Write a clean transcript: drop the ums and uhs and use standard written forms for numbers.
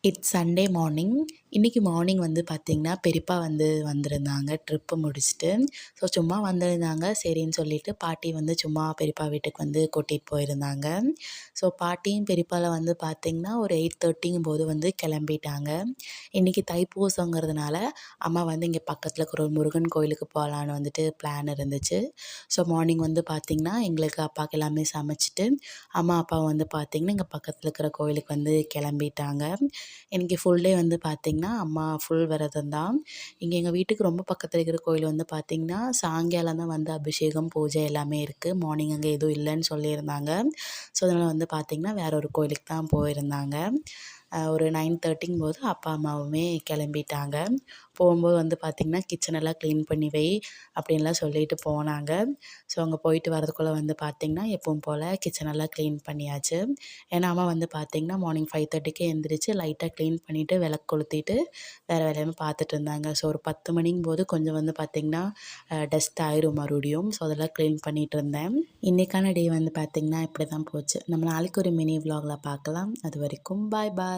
It's Sunday morning. இன்றைக்கி morning வந்து பார்த்திங்கன்னா, பெரியப்பா வந்து வந்திருந்தாங்க ட்ரிப்பு முடிச்சுட்டு. ஸோ சும்மா வந்திருந்தாங்க. சரின்னு சொல்லிட்டு பாட்டி வந்து சும்மா பெரியப்பா வீட்டுக்கு வந்து கூட்டிகிட்டு போயிருந்தாங்க. ஸோ பாட்டியும் பெரியப்பாலாம் வந்து பார்த்திங்கன்னா, ஒரு 8:30ங்கும்போது வந்து கிளம்பிட்டாங்க. இன்றைக்கி தைப்பூசங்கிறதுனால அம்மா வந்து இங்கே பக்கத்தில் இருக்கிற ஒரு முருகன் கோயிலுக்கு போகலான்னு வந்துட்டு பிளான் இருந்துச்சு. ஸோ மார்னிங் வந்து பார்த்திங்கன்னா, எங்களுக்கு அப்பாவுக்கு எல்லாமே சமைச்சிட்டு, அம்மா அப்பா வந்து பார்த்திங்கன்னா, இங்கே பக்கத்தில் இருக்கிற கோயிலுக்கு வந்து கிளம்பிட்டாங்க. இன்றைக்கி ஃபுல் டே வந்து பார்த்திங்கன்னா, அம்மா ஃபுல் விரதம் தான். இங்கே எங்கள் வீட்டுக்கு ரொம்ப பக்கத்தில் இருக்கிற கோயில் வந்து பார்த்திங்கன்னா, சாயங்காலம் தான் வந்து அபிஷேகம், பூஜை எல்லாமே இருக்குது. மார்னிங் அங்கே எதுவும் இல்லைன்னு சொல்லியிருந்தாங்க. ஸோ அதனால் வந்து பார்த்திங்கன்னா, வேற ஒரு கோயிலுக்கு தான் போயிருந்தாங்க. ஒரு 9:30ங்கும்போது அப்பா, அம்மாவுமே கிளம்பிட்டாங்க. போகும்போது வந்து பார்த்திங்கன்னா, கிச்சனெல்லாம் க்ளீன் பண்ணி வை அப்படின்லாம் சொல்லிட்டு போனாங்க. ஸோ அங்கே போயிட்டு வரதுக்குள்ளே வந்து பார்த்திங்கன்னா, எப்பவும் போல் கிச்சனெல்லாம் க்ளீன் பண்ணியாச்சு. ஏன்னா அம்மா வந்து பார்த்திங்கன்னா, மார்னிங் 5:30க்கே எந்திரிச்சு லைட்டாக க்ளீன் பண்ணிவிட்டு, விளக்கு கொளுத்திட்டு வேறு வேலையுமே பார்த்துட்டு இருந்தாங்க. ஸோ ஒரு 10 மணிங்கும்போது கொஞ்சம் வந்து பார்த்திங்கன்னா, டஸ்ட் ஆயிரும் மறுபடியும். ஸோ அதெல்லாம் க்ளீன் பண்ணிகிட்டு இருந்தேன். இன்றைக்கான டே வந்து பார்த்திங்கன்னா, இப்படி தான் போச்சு. நம்ம நாளைக்கு ஒரு மினி விலாகில் பார்க்கலாம். அது வரைக்கும் பாய் பாய்.